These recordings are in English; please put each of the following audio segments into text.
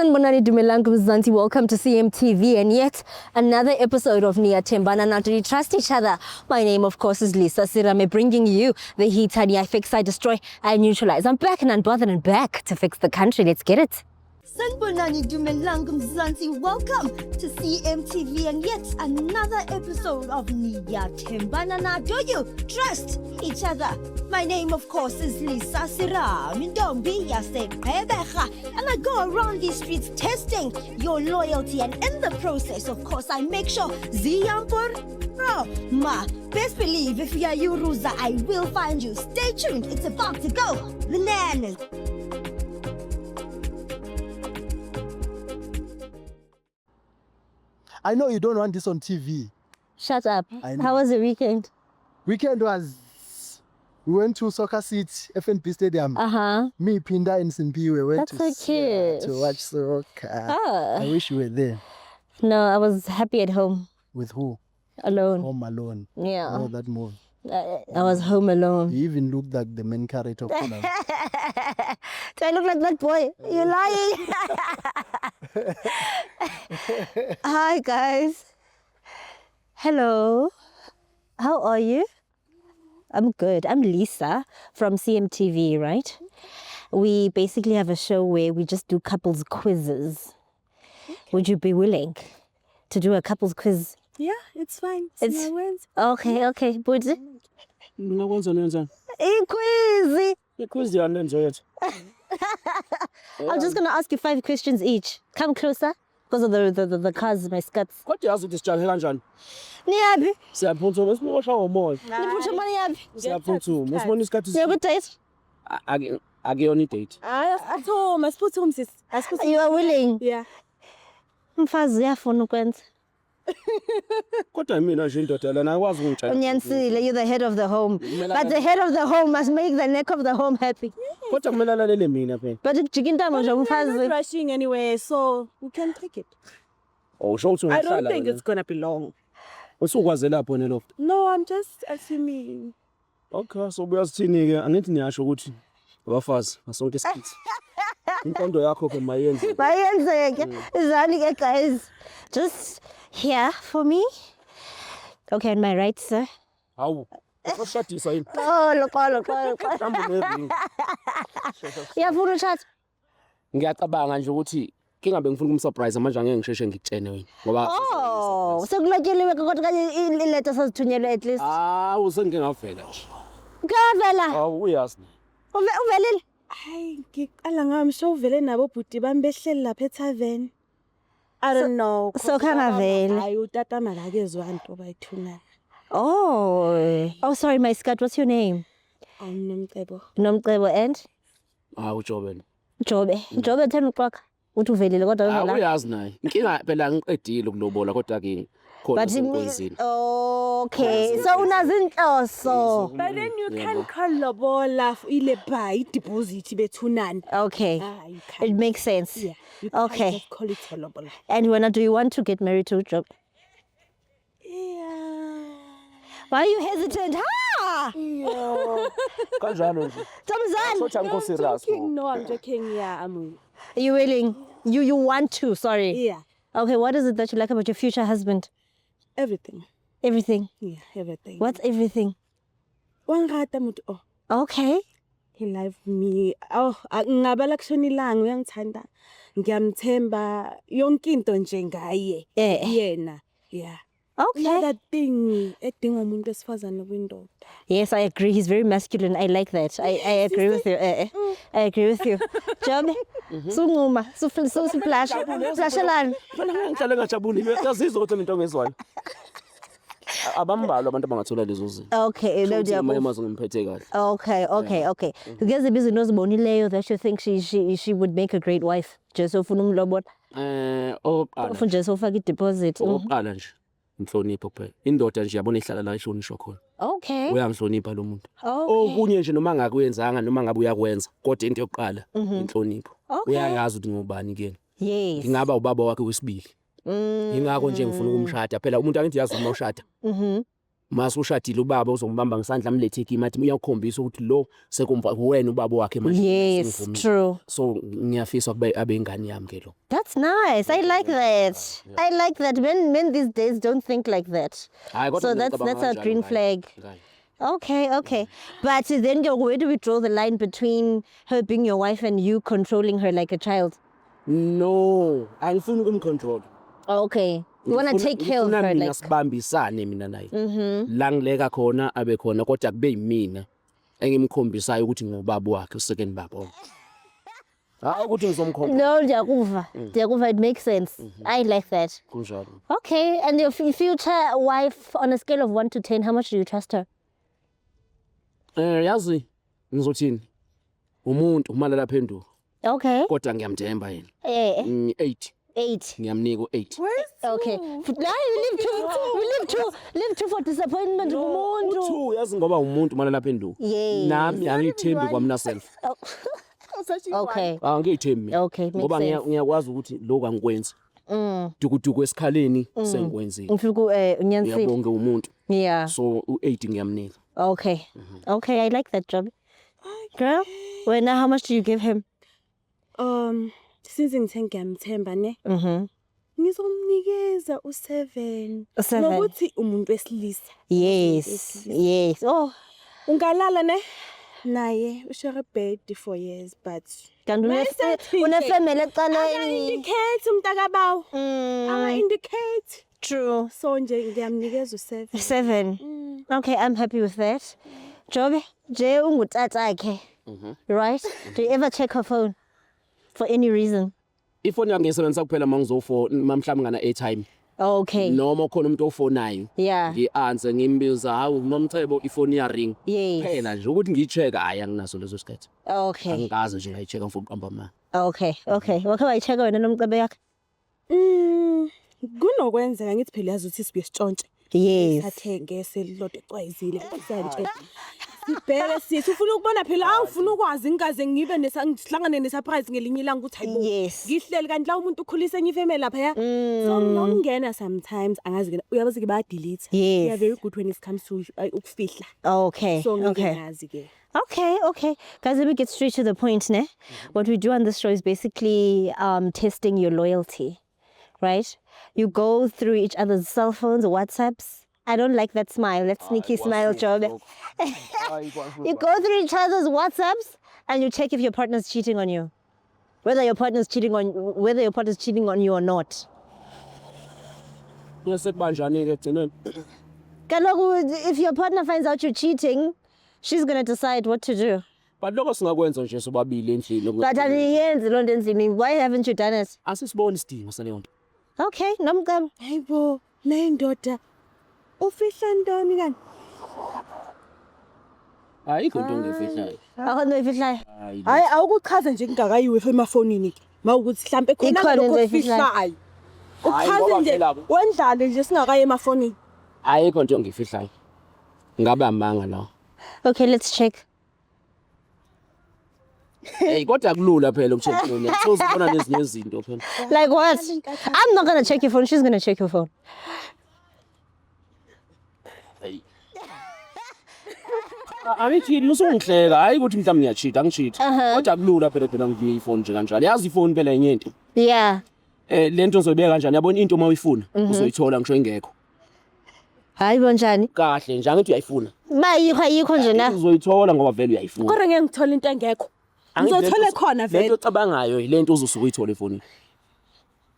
Sanibonani Dumelang Mzansi, welcome to CMTV and yet another episode of Niyathembana. Now, do you trust each other? My name, of course, is Lisa Sirame, bringing you the heat. I fix, I destroy, I neutralize. I'm back and unbothered and back to fix the country. Let's get it. Sanibonani Dumelang Mzansi, welcome to CMTV and yet another episode of Niyathembana. Now, do you trust each other? My name, of course, is Lisa Sirame, and I go around these streets testing your loyalty, and in the process, of course, I make sure best believe if you are Yuruza, I will find you. Stay tuned, it's about to go bananas. I know you don't want this on TV. Shut up. How was the weekend? Weekend was, we went to Soccer City, FNP Stadium. Me, Pinda, and Simpiwe went to watch soccer. I wish you were there. No, I was happy at home. With who? Alone. Home Alone. Yeah. Oh, that movie. I was home alone. You even looked like the main character of Conan. Do I look like that boy? You're lying. Hi, guys. Hello. How are you? I'm good. I'm Lisa from CMTV, right? We basically have a show where we just do couples quizzes. Okay. Would you be willing to do a couples quiz? Yeah, it's fine. It's my words. Okay. Budzi? Quiz. I'm just going to ask you 5 questions each. Come closer. Because of the cars, my skirts. What yazi ukuthi sijahe kanjani? Niyabi? Siyaphuthuma simosha ngomoya. Niphuthuma niyabi? Siyaphuthuma. Usibona isikhathi You're good date? akuyona idate. Masiphuthuma sis. You are willing? Yeah. Mfazi uyafuna ukwenza. Kodwa mina nje indoda lana akwazi ungitshela. Unyanisile, you're the head of the home. But the head of the home must make the neck of the home happy. Kodwa kumele alalele mina phela. But ukujika intamo nje We're umfazi. not rushing anyway, so we can take it. Oh, usho ukuthi I ungahlala. don't think it's gonna be long. Usukwaze lapho neloft. No, I'm just assuming. Okay, so buyasithini ke angithi niyasho ukuthi abafazi asonke isikhathi. Inkondo yakho ke mayenze. Bayenzeke. Izani ke guys. Just here for me. Okay, on my right, sir. Hawu. Ushadisa yini? Oh, look. Mhlawumbe nezinye. Uyafuna ushada? Ngiyacabanga nje ukuthi kingabe ngifuna ukumsurprise manje angeke ngisheshe ngikutshene wena ngoba Oh, sekulotyeliwe kodwa kanye iletter sazithunyelwe at least. Usengike ngavela nje. Ngavela. Hawu uyazi. Uvelile? Hayi, ngiqala ngamsho uvele nabo bhuti bami behleli lapha eTavern. I don't know. So kangavele. Hayi utatama la kezwe into bayithunana. Oh, sorry, my skirt. What's your name? Nomcebo. Nomcebo and? Ujobeni. Jobe 10 o'clock. Uthi uvelile kodwa uzala. Uyazi naye. Inkinga phela ngiqedile ukulobola kodwa ke khona But okay, so unazinhloso. But then you can call lobola ile buy deposit bethunana. Okay. You can. It makes sense. Yeah. You Okay. can just call it lobola. And do you want to get married to Job? Yeah. Why are you hesitant? Ha! kanjalo nje. Tamzan, Sothi angikho serious. No, I'm joking. Yeah, I'm. are you willing? You want to, sorry. Yeah. Okay, what is it that you like about your future husband? Everything. Everything. Yeah, everything. What's everything? Wangata mutu. Oh, Okay. he loved me. Oh, ngabala kushona ilanga uyangithanda. Ngiyamthemba yonke into nje ngaye. Yena. Yeah. Okay. Another thing edinga umuntu esifazane kwindoda. Yes, I agree. He's very masculine. I like that. I agree with you. I agree with you. Job, sunguma, flash, flashelana. Phela ngihlale ngajabulile uyazizwa ukuthi into ngezwayo. Abambalwa abantu abangathola lezo zinto. Okay, no Imali doubt. mazo ngimphethe kahle. Okay. Because the business nozibonileyo that you think she would make a great wife. Just ufuna umlobola. Oqala. Ufuna just ufaka i-deposit. Oqala nje. Inhlonipho kuphela. Indoda nje yabona ihlala la ishonishwa khona. Okay. Uyamhlonipha lo muntu. Okay. Okunye nje noma ngakuyenzanga noma ngabe uyakwenza kodwa into yokuqala inhlonipho. Okay. Uyayazi ukuthi ngubani kena. Yes. Ngingaba ubaba wakhe wesibili. Ingakho nje ngifuna ukumshada phela umuntu angithi yazi uma ushada. Masushadile ubaba uzombamba ngisandla amlethe kimi athi uyakhombisa ukuthi lo sekumva wena ubaba wakhe manje. Yes, true. So ngiyafisa kube abe ingane yami ke lo. That's nice. I like that. I like that. Men these days don't think like that. So that's a green flag. Okay. But then where do we draw the line between her being your wife and you controlling her like a child? No, angifuni ukumcontrol. Okay. You want to take care of her like sibambisane mina naye. La ngileka khona abe khona kodwa kube yimina engimkhombisayo ukuthi ngubaba wakhe usecond baba. Hayi ukuthi ngizomkhomba. No, Ndiyakuva, it makes sense. I like that. Kunjalo. Okay, and your future wife on a scale of 1 to 10, how much do you trust her? Yazi ngizothini? Umuntu umalala phenduka. Okay. Kodwa ngiyamthemba yena. 8. 8. Ngiyamnika 8. Okay. Now you live two for disappointment kumuntu. 2 yazi ngoba umuntu umalala phenduka. Yes. Nami angithembi kwamna self. Okay. Angithembi. Okay, makes sense. Ngoba ngiyakwazi ukuthi lokho angikwenzi. Dukuduku esikhaleni sengikwenzile. Mfika unyanisile. Ngiyabonga umuntu. Yeah. So u8 ngiyamnika. Okay. Okay, I like that job. Girl, well now how much do you give him? Since ngiyamthemba ne. Ngizomnikeza u7. Ngokuthi umuntu wesilisa. Yes. Oh, ungalala ne? Naye ushare bed 4 years but kanti unefamily ecaleni. Indicate umntakabawo. Indicate. True. So nje ngiyamnikeza u7. 7. Okay, I'm happy with that. Jobe, je ungutata akhe. Right? Do you ever check her phone for any reason? Ifoni yami ngisebenzisa kuphela mhlawumbe ngana airtime. Okay. Noma khona umuntu ofonayo. Yeah. Ngi-answer ngimbiza hawu nomcebo ifoni ya ring. Yes. Phela nje ukuthi ngiyicheck hayi anginaso lezo sikhathi. Okay. Angikaze nje ngayicheck ngifuna uqamba ma. Okay. Wakhe wayicheka wena nomcebe yakhe? Kunokwenzeka ngithi phela yazi ukuthi sibuye sitshontshe. Yes. Athenge selilodwa ecwayizile kusanje. Sibheke sithi ufuna ukubona phela awufuna ukwazi ngikaze ngibe nesihlangane nesurprise ngelinye ilanga ukuthi hayibo. Yes. Ngihleli kanti la umuntu ukhulisa enye ifamily lapha ya. So ngiyongena sometimes angazi ke uyabazi ke ba delete. Yes. They are very good when it comes to ukufihla. Okay. So Okay. ngiyazi ke. Okay. Guys, let me get straight to the point, ne? What we do on this show is basically testing your loyalty, right? You go through each other's cell phones or WhatsApps. I don't like that smile. That sneaky smile, Job. You go through each other's WhatsApps and you check if your partner's cheating on you. Whether your partner's cheating on you or not. Ngesekubanjani ke gcineni? Kaloku, if your partner finds out you're cheating, she's going to decide what to do. But lokho singakwenza nje sobabili endlini. But aniyenzi loo nto endlini. Why haven't you done it? Asisiboni isidingo saleyo nto. Okay, nomcebo. Hayibo, nayindoda ufihla ntoni kanti? Ayikho into ngifihlayo. Akho nto oyifihlayo? Hayi awukuchaza nje kungakayiwe emafonini ke. Mawukuthi mhlambe khona Ikhona into lokho oyifihlayo. fihlayo. Uchaze nje wendlale nje singakaye emafonini. Ayikho into ngifihlayo. Ngabe amanga la. Okay, let's check. Hey, kodwa kulula phela ukucheck phone yakho. So uzibona nezinye izinto phela. Like what? I'm not going to check your phone. She's going to check your phone. Hey. Angithi lusungihleka hayi ukuthi mhlawumbe ngiyacheat angicheat. Kodwa kulula phela ngibiye ifoni nje kanjalo. Yazi ifoni phela enye into. Yeah. Lento uzobeka kanjani? Yabona into mawuyifuna uzoyithola ngisho ingekho. Hayi bonjani? Kahle nje angithi uyayifuna. Ayikho nje na. Uzoyithola ngoba vele uyayifuna. Kodwa ngeke ngithola into engekho. Ngizothola khona vele. Lento ocabangayo ilento uzosuka uyithola efonini.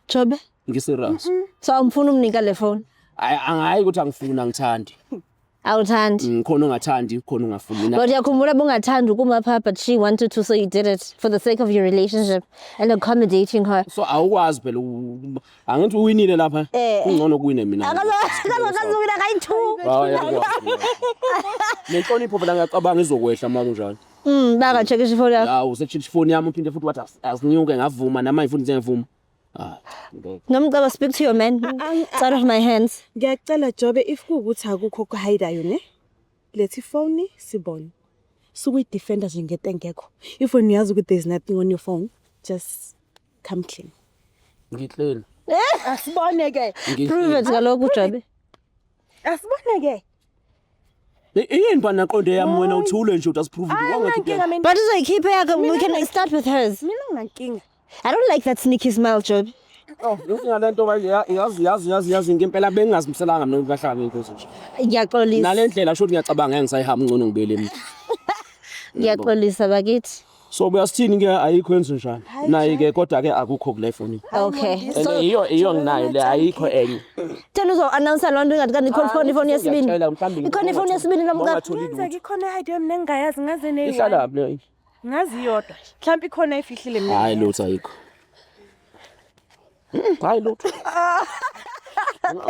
Jobe? Ngiserious. So umfuna umnika le phone? Angayi ukuthi angifuna ngithandi. Awuthandi. Khona ungathandi, khona ungafuni mina. But yakhumbula bungathandi ukuma pha, but she wanted to, so you did it for the sake of your relationship and accommodating her. So awukwazi phela angithi uwinile lapha. Ungcono kuwine mina. Akazokuwina kayi-2. Nenhlonipho phela ngiyacabanga izokwehla uma kunjalo. Baka-checkisha ifoni yakho. Hawu usetshela ifoni yami uphinde futhi wathi asinyuke ngavuma nama ifuni ngivuma. Nomcebo, speak to your man. It's out of my hands. Ngiyacela Jobe if kuukuthi akukho okuhidayo ne. Lethi phone sibone. Sukuyi defender nje ngento engekho. If when uyazi ukuthi there's nothing on your phone, just come clean. Ngicela. Asibone ke. Prove it kaloku Jobe. Asibone ke. Yini bana qonde yami wena uthule nje utasprove Nginankinga But it's like, keep her, we can start with hers. mina nginankinga. I don't like that sneaky smile, Job. Oh, ngalento yazi ngempela bengingazimiselanga mina ukahlala ngenkosi nje. Ngiyaxolisa. Nalendlela shothi ngiyacabanga ngisayihamba ngcono ngibele mina. Ngiyaxolisa bakithi. So uyasithini ke ayikho enzo njani. Nayi ke kodwa ke akukho kule phone. Okay. So iyo nginayo le ayikho enye. Tena uzo-announce loo nto ingathi kanti ikhona ifoni yesibini. Ikhona ifoni yesibini nomka. Kwenzeka ikhona idea mina engingayazi ngaze Ihlala phi le? ngazi yodwa. Mhlawumbe ikhona efihlile mina. Hayi lutho ayikho. Hayi lutho.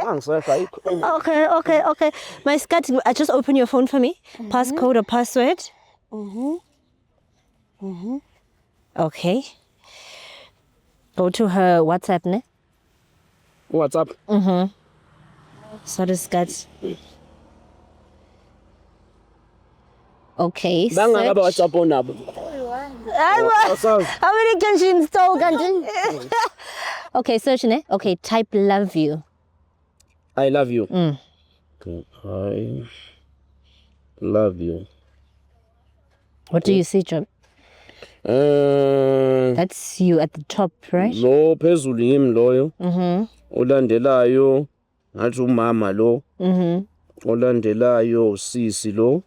Angisefa ayikho. Okay. My scat, just open your phone for me. Passcode or password. Okay. Go to her WhatsApp, ne? WhatsApp. Sorry, scat. Okay. Bangaka ba Search. WhatsApp onabo. How many can she install, Kanji? Okay, search, ne? Okay, type love you. I love you. Okay. I love you. What do you see, Job? That's you at the top, right? Lo phezulu yimi loyo. Olandelayo ngathi umama lo. Olandelayo usisi lo.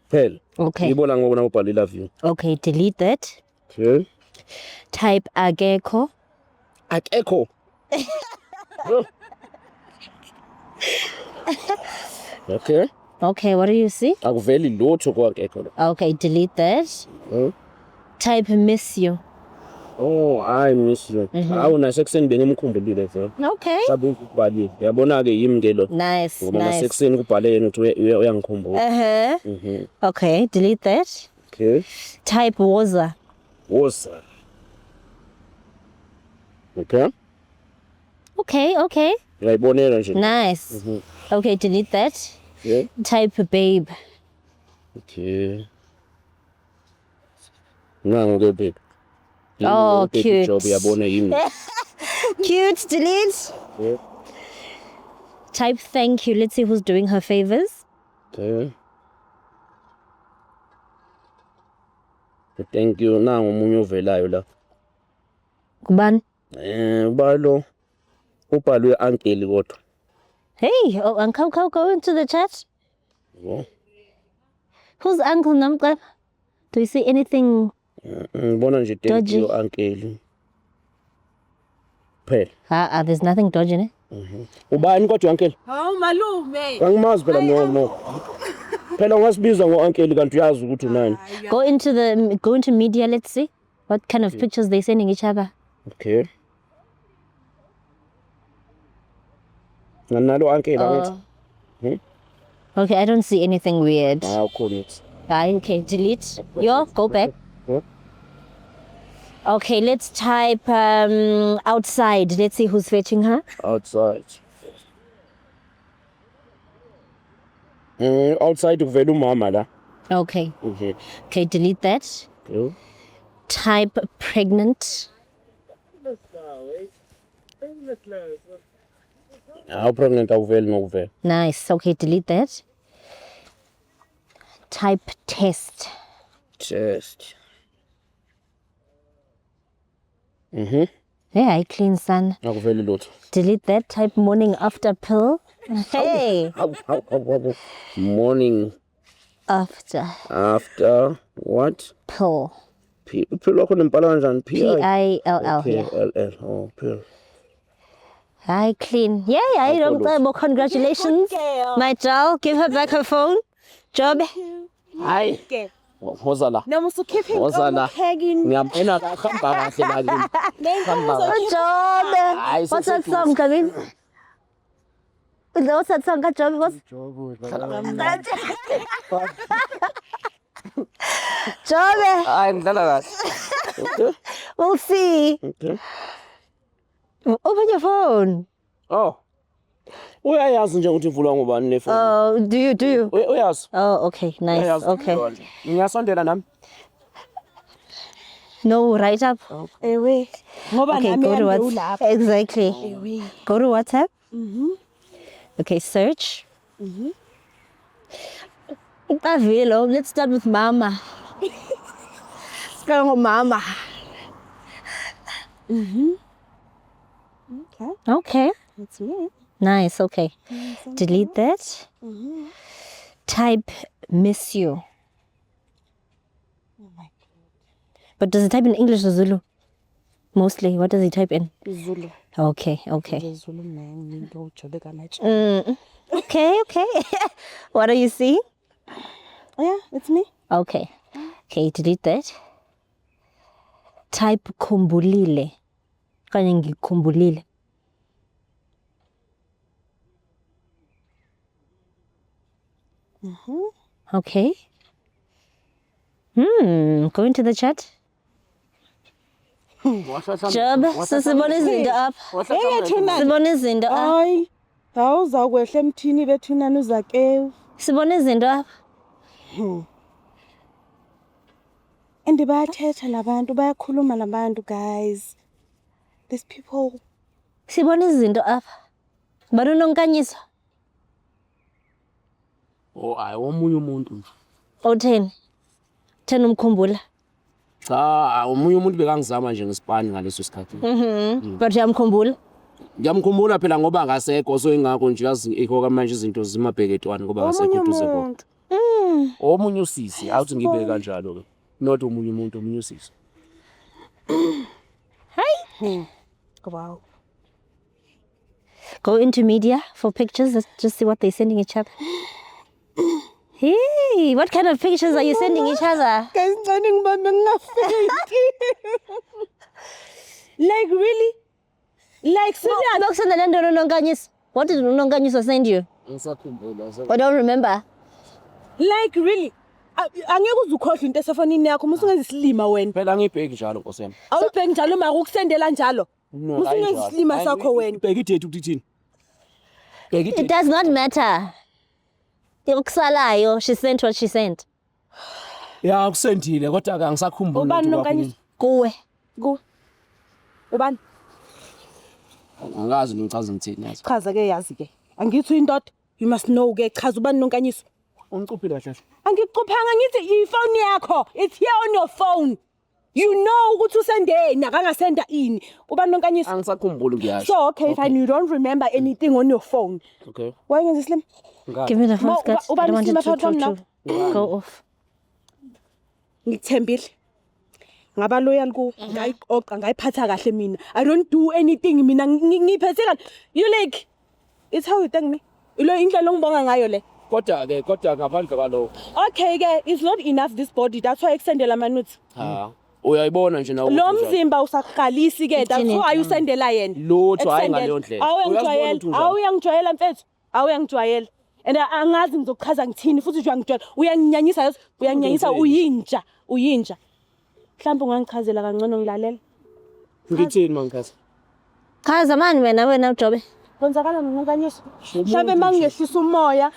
Phela. Okay. Ngibona ngokuna ubhali love you. Okay, delete that. Okay. Type agekho. Akekho. Okay. Okay, what do you see? Akuveli lutho kwakekho lo. Okay, delete that. Type miss you. Oh, I miss you. Awu nasekuseni bengimkhumbulile vele. Okay. Sabe ukubhalile. Yabona ke yimi ke lo. Nice, Ngoba nice. nasekuseni kubhale yena uthi uyangikhumbula. Okay, delete that. Okay. Type woza. Woza. Okay. Okay. Uyayibonela nje. Nice. Okay, delete that. Okay. Type babe. Okay. Nangu ke babe. Oh, cute. Job yabona yimi. Cute, delete. Okay. Type thank you. Let's see who's doing her favors. Okay. Thank you. Nangu umunye ovelayo la. Kuban. Ubalo. Ubhalwe uncle kodwa. Hey, uncle, go into the chat. Oh. Who's uncle Namka? Do you see anything? Ngibona nje thank Dodgy. you uncle. Phela. There's nothing dodgy in it. Ubani kodwa uncle? Hawu malume. Angimazi phela no. Phela ungasibiza ngo-uncle kanti uyazi ukuthi unani. Go into media. Let's see what kind of pictures they're sending each other. Okay. Nganalo uncle angithi. Okay, I don't see anything weird. I'll call it. Okay, delete. Go back. Huh? Okay, let's type outside. Let's see who's fetching her. Outside. Outside kuvela umama la. Okay. Okay. Okay, delete that. Okay. Type pregnant. How pregnant awuveli nokuvela. Nice. Okay, delete that. Type test. Test. Yeah, I clean son. Akuveli lutho. Delete that. Type morning after pill. Hey. How. Morning After what? pill. Pill wakho nempala kanjani? P-I-L-L. Okay, Yeah. L-L. Oh, pill. I clean. Yeah, I don't know. Congratulations. My child, give her back her phone. Job. Hayi. Woza la. Noma usukhipha Woza la. inkomo Ngiyabona kahamba kahle la kimi. Good job. Hayi, What's that song, Kevin? What's that song, Job? What's Job? Hayi ngidlala kahle. We'll see. Okay. Open your phone. Oh. Uyayazi nje ukuthi ivulwa ngubani le phone. Oh, do you? Uyazi. Oh, okay, nice. Uyayazi. Okay. Ngiyasondela nami. No, right up. ewe ngoba Okay, nami go to yande WhatsApp. ulapha Exactly. ewe Go to WhatsApp. Okay, search. Let's start with mama. Start with mama. Okay, Okay. that's me. Nice. Okay. Delete that. Type miss you. Oh my But does it type in English or Zulu? Mostly. What does he type in? Zulu. Okay. Okay. Zulu man, go jobe kanach. Okay. Okay. What are you seeing? Oh yeah, it's me. Okay. Okay. Delete that. Type khumbulile. Kanye ngikhumbulile. Okay. Go into the chat. Job, sisibona izinto apha. Sibona izinto apha. Hayi, awuzakwehla emthini bethunani uzake. Sibona izinto apha. And bayathetha labantu, bayakhuluma labantu, guys. These people. Sibona izinto apha. Bani unonkanyiso? Oh, hayi omunye umuntu nje. Otheni? Thena umkhumbula. Cha, omunye umuntu bekangizama nje ngesipani ngaleso sikhathi. But uyamkhumbula? Ngiyamkhumbula phela ngoba ngasekho so ingakho nje yazi ikho manje izinto zimabheketwane ngoba ngasekho duze konke. Omunye usisi awuthi ngibeke kanjalo ke. Not omunye umuntu, omunye usisi. Wow. Go into media for pictures. Let's just see what they're sending each other. Hey, what kind of pictures are you sending each other? Guys, like really? Like serious? What did Unonkanyiso send you? Ngisakhumbula. I don't remember. Like really? Angeke uzukhohlwa into esefonini yakho musungenza isilima wena. Phela ngibheki njalo nkosema. Awubheki njalo mara ukusendela njalo. Musungenza isilima sakho wena. Bheki idate ukuthini? Bheki It does not matter. Yokusalayo, she sent what she sent. Ya kusendile kodwa ke angisakhumbuli Ubani nonkanyiso? Kuwe. Ku. Ubani? Angazi ngichaza ngithini yazi. Chaza ke yazi ke. Angithi indoda. You must know ke chaza ubani nonkanyiso. Ungicuphile kahle. Angikucuphanga ngithi ifone yakho. It's here on your phone. You know ukuthi usendeni akangasenda ini. Ubani nonkanyiso? Angisakhumbuli ngiyazi. So okay, fine, you don't remember anything on your phone. Okay. Why ngenza islim? Give me the phone, Scott. I don't want it Ubani to go off. Ngithembile. Ngaba loyal ku ngayiqoqa ngayiphatha kahle mina. I don't do anything mina ngiphethe kahle. You like it's how you thank me. Ilo indlela ongibonga ngayo le. Kodwa ngaphandle kwalo. Okay ke, it's not enough this body. That's why extendela ama notes. Ha. Uyayibona nje nawe. Lo mzimba usaqalisi ke. That's why ayusendela yena. Lutho hayi ngaleyo ndlela. Awuyangijwayela mfethu. Awuyangijwayela. And angazi ngizokuchaza ngithini futhi nje uyangijwayela. Uyanginyanyisa yazi, uyanginyanyisa uyinja. Mhlawumbe ungangichazela kancane ngilalela. Ngithini mangikhasa? Chaza mani wena uJobe. Kwenzakala nonkanyiso. Mhlawumbe mangehlisa umoya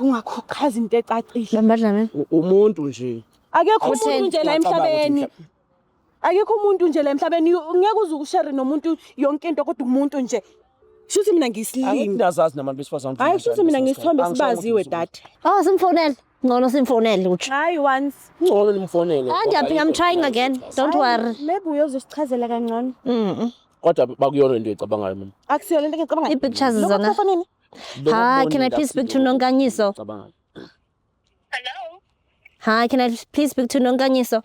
ungakukhaza into ecacile. Lambadla mina. Umuntu nje. Akekho umuntu nje la emhlabeni. Akekho umuntu nje la emhlabeni. Ngeke uze ushare nomuntu yonke into kodwa umuntu nje. Shuthi mina ngiyislimi. Angidazazi nabantu besifazane. Hayi shuthi mina ngisithombe sibaziwe dad. Oh, simfonele. Ngcono simfonele uthi. Hayi once. Ngcono nimfonele. I'm trying again. Don't worry. Maybe uyozisichazela kancane. Kodwa bakuyona into ecabangayo mina. Akusiyo lento engicabanga. I-pictures zona. Hi, can I please speak to Nonkanyiso? Hello, Hi, can I please speak to Nonkanyiso?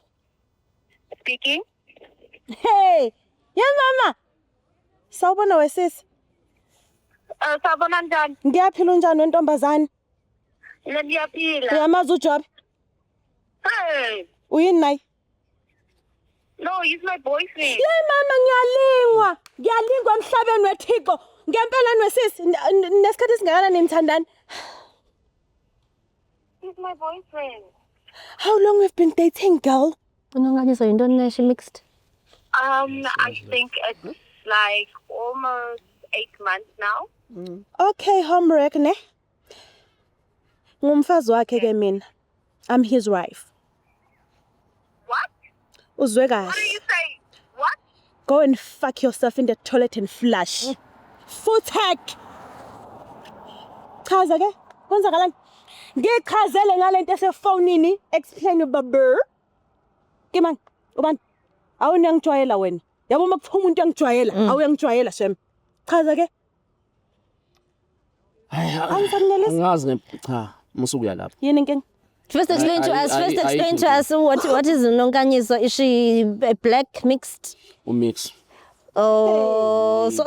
speaking. Hey, yeah mama. Sawubona wesisi. Sabona njani? Ngiyaphila unjani wentombazane? Mina ngiyaphila. Uyamazi uJob? Hey, Uyini naye? no, he's my boyfriend. Hey mama ngiyalingwa emhlabeni weThixo. Ngempela wesisi nesikhathi esingakana nimthandani. He's my boyfriend. How long we've been dating, girl? Nonkanyiso yintoni she mixed? I think it's like almost 8 months now. Okay, homework ne? Ngumfazi wakhe ke mina. I'm his wife. What? Uzwe kahle. What are you saying? What? Go and fuck yourself in the toilet and flush. Foot hack. Chaza ke? Kwenzakalani? Ngichazele ngalento esefonini, explain baba. Ke man, ubani? Awunangijwayela wena. Yabo makuthuma umuntu angijwayela, awuyangijwayela shem. Chaza ke. Angazi cha, musuku lapha. Yini inkinga? First explain to us. First explain to us what is Nonkanyiso. Is she a black mixed? Mix. Oh, so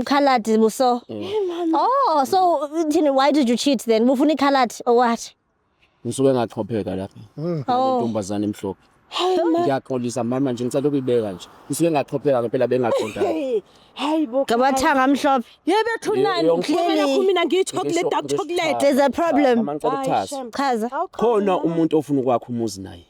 colored so. Oh, so why did you cheat then? Mufuni colored or what? Ngisuke ngachopheka lapha. Intombazana emhlophe. Ngiyaxolisa mama nje ngicela ukuyibeka nje. Ngisuke ngachopheka ngempela bengaqondanga. Hayibo. Kabathanga amhlophe. Yebethu nani? Ngifuna mina ngiyi-chocolate dark chocolate. There's a problem. Chaza. Khona umuntu ofuna ukwakha umuzi naye.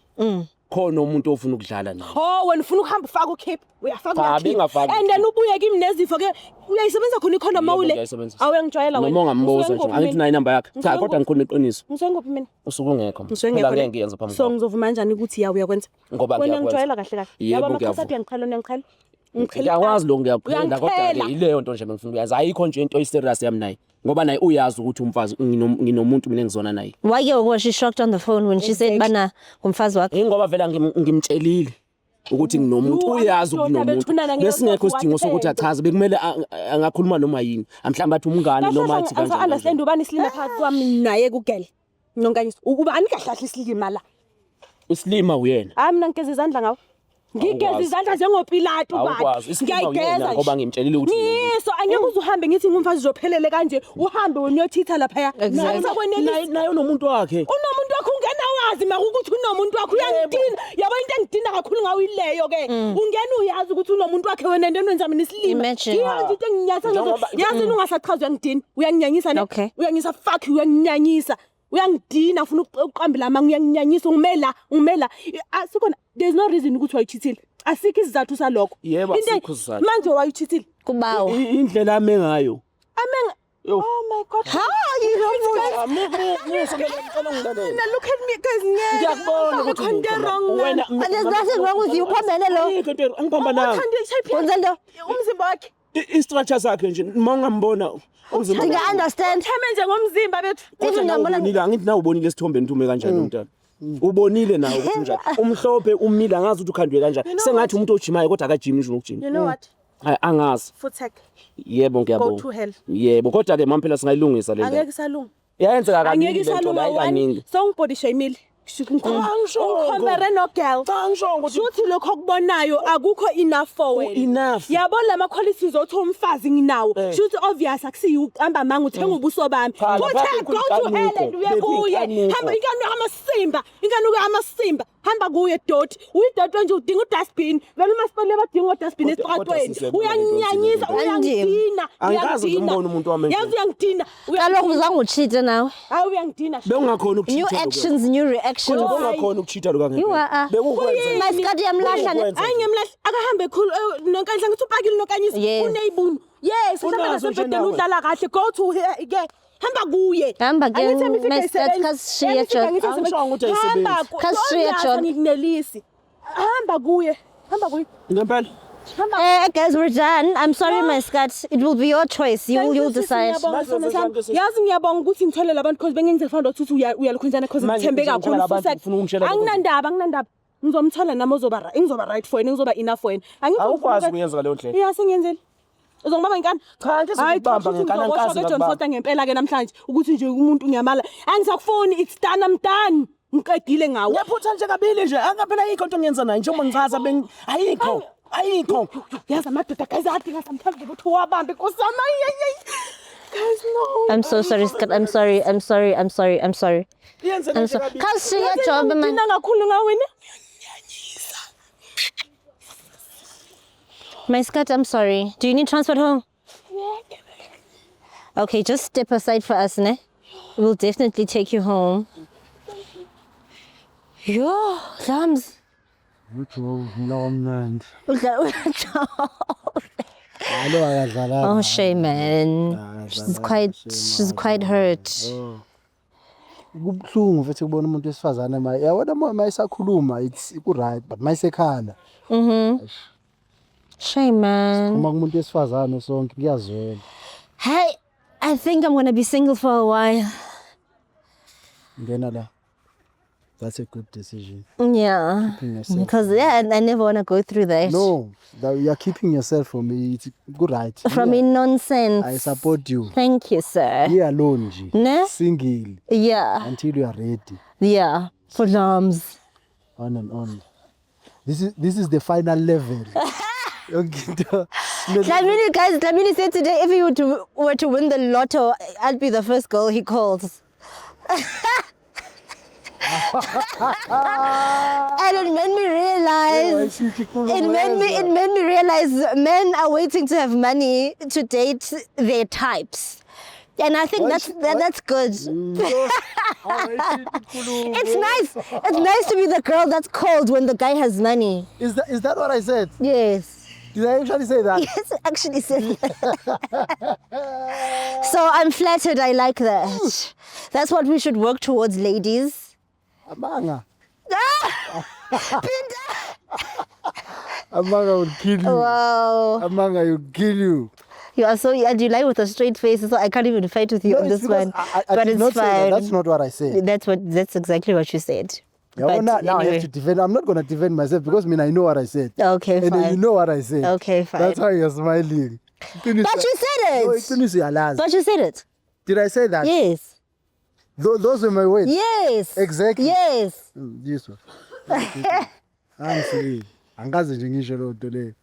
Khona umuntu ofuna ukudlala naye. Oh, wena ufuna ukuhamba ufaka ukhip. Uyafaka ukhip. And then ubuye kimi nezifo ke uyayisebenzisa khona ikhona mawule. Awuyangijwayela wena. Noma ngambuza nje. Angithi nayi number yakhe. Cha kodwa ngikhona iqiniso. Ngisengophi mina? Usuke ungekho. Phela ngeke ngiyenze phambi kwakho. So ngizovuma kanjani ukuthi yawe uyakwenza? Ngoba ngiyakwenza. Wena ngijwayela kahle kahle. Yebo ngiyakhela. Ngiyakwazi lo ngiyakuphela kodwa ke ileyo nto nje bengifuna uyazi ayikho nje into serious yami naye ngoba naye uyazi ukuthi umfazi nginomuntu mina engizona naye. Why was she shocked on the phone when she said bana ngumfazi wakhe? Ngoba vela ngimtshelile ukuthi nginomuntu uyazi ukuthi nginomuntu besingekho isidingo sokuthi achaze bekumele angakhuluma noma yini mhlawumbe athi umngane noma athi kanjani. Understand ubani isilima phakathi kwami naye kugele Nonkanyiso ukuba anikahlahla isilima la isilima uyena mina ngigeza izandla ngawo ngigeza izandla njengoPilato bathi ngiyayigeza ngoba ngimtshelile ukuthi so angeke uzuhambe ngithi ngumfazi uzophelele kanje uhambe unothitha lapha nayo nomuntu wakhe unomuntu wakhe ungena wazi makuthi unomuntu wakhe uyangidina yabo into engidina kakhulu ngawo ileyo ke ungena uyazi ukuthi unomuntu wakhe wena into enwenza mina isilima ngiyazi into enginyatha yazi ungasachazwa ngidina uyanginyanyisa ne uyangisa fuck uyanginyanyisa uyangidina ufuna uqambela manga uyanginyanyisa ngimela asikhona there's no reason ukuthi wayichithile asikho isizathu salokho yebo asikho isizathu manje wayichithile kubawa indlela ame ngayo oh my god how you don't look at me guys ngiyakubona ukuthi wena there's nothing wrong with you phambene lo angiphambana wenza lo umzimba wakhe i-structure sakhe nje mawungambona umzimba I understand nje ngomzimba bethu ubonile angithi na ubonile isithombe nthume kanjani umntana ubonile nawe ukuthi njani umhlophe umile angazi ukuthi ukhandwe kanjani sengathi umuntu ojimayo kodwa akajimi nje ukujima you know what angazi futhek yebo ngiyabonga yebo kodwa ke mama phela singayilungisa le nto angeke salunga yenzeka kaningi lento la kaningi so ngibody shameile Ukhomere no girl. Shuthi lokho kubonayo akukho enough for wena. Yabo lama qualities othi umfazi nginawo. Shuthi obvious akusiyi uqamba manga uthenga ubuso bami. Futhi go to hell and uyakuye. Hamba ingane amasimba. Hamba kuye dot. Uyidot nje udinga udustbin. Vele umasipale badinga udustbin esitratweni. Uyanyanyisa uyangidina. Angazi ukumbona umuntu wami. Yazi uyangidina. Kaloku uzange uchithe nawe. Hayi uyangidina. Bengakhona ukuchitha. New actions new reactions. Bengakhona ukuchitha lo kangeke. Bekukwenza. Masikade yamlahla ne. Ayingemlahla akahambe khulu Nonkanyiso ngithi upakile Nonkanyiso uneyibunu. Yes, uhlala sebedela udlala kahle go to ke hamba kuye. Hamba ke kashiya job. Kashiya job. Ngikunelisi. Hamba kuye. Ngempela. Guys, we're done. I'm sorry, my Skat. It will be your choice. You'll decide. Yazi ngiyabonga ukuthi ngithole labantu because bengenzeka fanda ukuthi uyalokhunjana because ngithembe kakhulu futhi. Anginandaba. Ngizomthola nami ngizoba right for yena, ngizoba enough for yena. Awukwazi kuyenza leyo ndlela. Yeah, sengiyenzile. Uzongibamba inkani? Cha, ngizobamba ngenkani ankazi ngakubamba. John Foster ngempela ke namhlanje ukuthi nje umuntu ngiyamala. Angisakufuni it's done I'm done. Ngiqedile ngawo. Yaphutha nje kabili nje. Angaphela ikho into ngiyenza nayo njengoba ngichaza ayikho. Yazi amadoda guys athi ngasamthanda ukuthi wabambe kusama. Guys no. I'm so sorry, Skat. I'm sorry. Kashiya job man. Mina ngakhulu ngawena. My Skat, I'm sorry. Do you need transport home? Okay, just step aside for us, ne? We'll definitely take you home. Yo, Lams. Oh, shame, man. She's quite hurt. Kubuhlungu futhi kubona umuntu wesifazane yabona mayisakhuluma it's right but mayisekhala. Shame, man. Uma kumuntu wesifazane sonke kuyazwela. Hey, I think I'm going to be single for a while. That's a good decision. Yeah. Keeping yourself. Because I never want to go through that. No, that you are keeping yourself from me. It's good, right? From nonsense. I support you. Thank you, sir. Be alone, G. Ne? Single. Yeah. Until you are ready. Yeah. For arms. On and on. This is the final level. Dlamini, guys, Dlamini said today if he were to win the lotto, I'd be the first girl he calls. And it made me realize it made me realize men are waiting to have money to date their types. And I think that's good. It's nice. It's nice to be the girl that's called when the guy has money. Is that what I said? Yes. Did I actually say that? Yes, I actually said that. So I'm flattered. I like that. That's what we should work towards, ladies. Amanga. Pinda! Amanga will kill you. Wow. Amanga will kill you. You are so, and you lie with a straight face, so I can't even fight with you on this one. I but did it's not fine. say that. That's not what I said. That's exactly what you said. Yeah, well, But now I anyway. have to defend. I'm not going to defend myself because I know what I said. Okay, And then fine. you know what I said. Okay, fine. That's why you're smiling. But you said it. No, it's But you said it. Did I say that? Yes. Those were my words. Yes. Exactly. Yes. Yes. I'm sorry. Angazi nje ngisho lo nto le.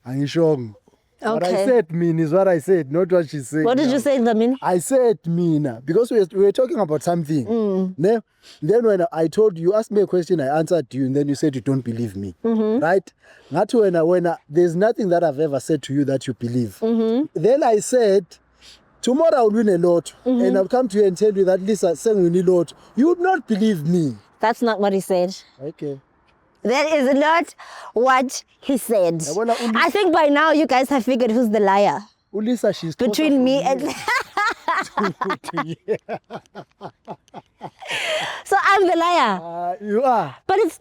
Angishongo. What I Okay. said mean is what I said, not what she said. What did now. you say, Lamin? I said Mina because we were talking about something. Ne? Then when I told you, asked me a question, I answered you, and then you said you don't believe me. Right? Not when there's nothing that I've ever said to you that you believe. Then I said, tomorrow I'll win a lot, and I'll come to you and tell you that Lisa saying we need a lot. You would not believe me. That's not what he said. Okay. That is not what he said. Yabona, I think by now you guys have figured who's the liar Ulisa, she's between me and. So I'm the liar. you are. But it's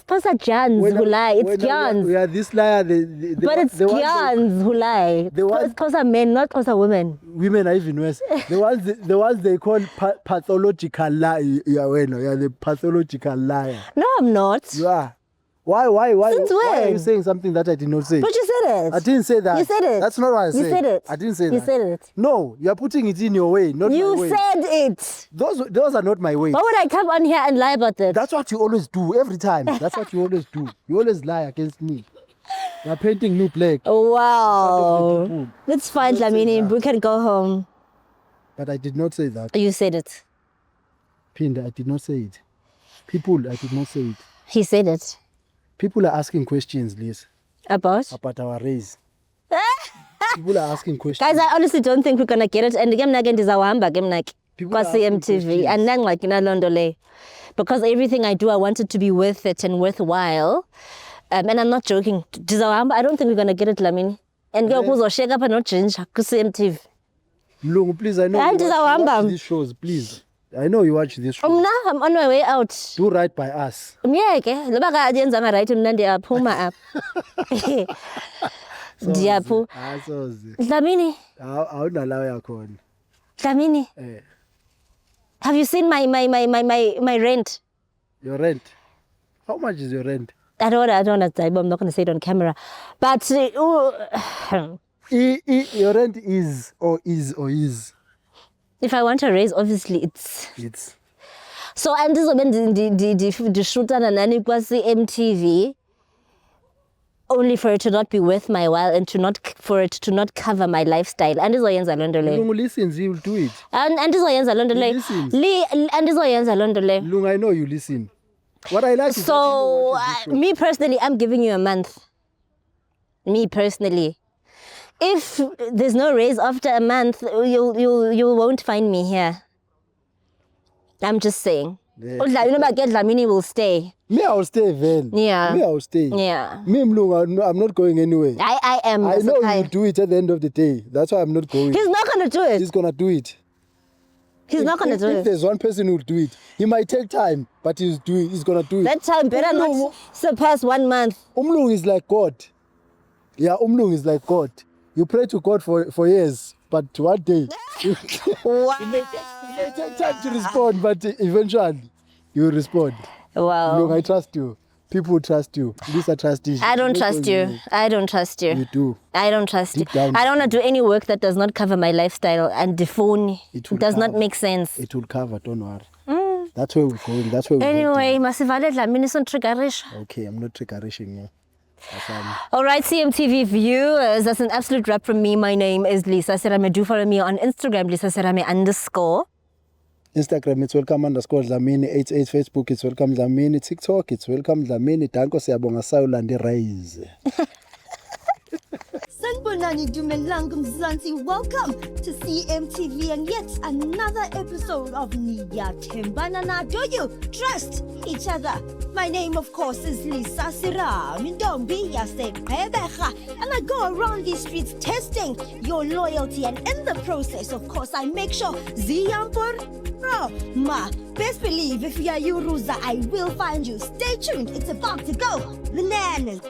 Pastor Jans who lie. It's Jans. We are this liar. But it's the ones Jans who lie. the ones- It's Pastor men, not Pastor women. women are even worse. the ones they call pathological lie. You are the pathological liar. No, I'm not. You are. Why? Since Why are when? you saying something that I did not say? But you said it. I didn't say that. You said it. That's not what I said. You said it. I didn't say that. You said it. No, you are putting it in your way, not my You way. said it. Those are not my ways. Why would I come on here and lie about that? That's what you always do every time. That's what you always do. You always lie against me. You're painting new plague. Wow. That's fine, Lamini. We can go home. But I did not say that. You said it. Pinda, I did not say it. People, I did not say it. He said it. People are asking questions, Liz, About? about our race. People are asking questions. Guys, I honestly don't think we're gonna get it. And again, again, ndizawuhamba ke mna ke People are kwa-CMTV. asking And nangxaki naloo nto leyo. Because everything I do, I want it to be worth it and worthwhile. And I'm not joking. Ndizawuhamba. I don't think we're gonna get it, Lamini. And ke kuzoshiyeka apha noJinja ku-CMTV. Mlungu, please, I know Hayi, you ndizawuhamba. watch these shows, please. I know you watch these shows. Mna, I'm on my way out. Do right by us. Myeke, loba kayenzanga right mna ndiyaphuma apha. Ndiyaphuma. Asoze. Dlamini, Awunalawo yakhona. Dlamini, have you seen my rent? Your rent. How much is your rent? I don't want to, I'm not going to say it on camera. But Your rent is. if I want to raise, obviously It's. so andizobe ndishutana nani kwa-CMTV only for it to not be worth my while and for it to not cover my lifestyle. Andizoyenza loo nto leyo. Mlungu listens, he will do it. Andizoyenza loo nto leyo. listens. Andizoyenza loo nto leyo. Mlungu, I know you listen. What I like is So, that you watch this show. me personally, I'm giving you a month. Me personally. If there's no raise after a month, you won't find me here. I'm just saying. Yeah. Dlamini will stay. Me, I will stay, Ven. Yeah. Me, I will stay. Yeah. Me, Mlungu, I'm not going anywhere. I am. I know Sakai. you'll do it at the end of the day. That's why I'm not going. He's not going to do it. He's gonna do it. He's not going to do If it. there's one person who'll do it, he might take time, but he's gonna do it. That time better not surpass 1 month. Umlung is like God. Yeah, Umlung is like God. You pray to God for years, but one day Wow. Take time to respond, but eventually you will respond. Wow. Look, I trust you. People trust you. Lisa trusts you. I don't trust you. I don't trust you. You do. I don't trust you. Deep down. I don't want to do any work that does not cover my lifestyle, and the phone It will does not cover. make sense. It will cover, don't worry. That's where we're going. That's where we're Anyway, masivale dlamini sontriggerish. heading. Okay, I'm not triggering you. All right, CMTV viewers, that's an absolute wrap from me. My name is Lisa Serame. Do follow me on Instagram, Lisa Serame _ Instagram, it's welcome _ Dlamini 88. Facebook, it's welcome Dlamini. TikTok, it's welcome Dlamini. Danko siyabonga Sawulandi Rise. Sanibonani Dumelang Mzansi. Welcome to CMTV and yet another episode of Niyathembana Na. Do you trust each other? My name, of course, is Lisa Serame. Ntombi yaseGqeberha. And I go around these streets testing your loyalty. And in the process, of course, I make sure Ziyampur. Ma, best believe if you are Yuruza, I will find you. Stay tuned. It's about to go bananas.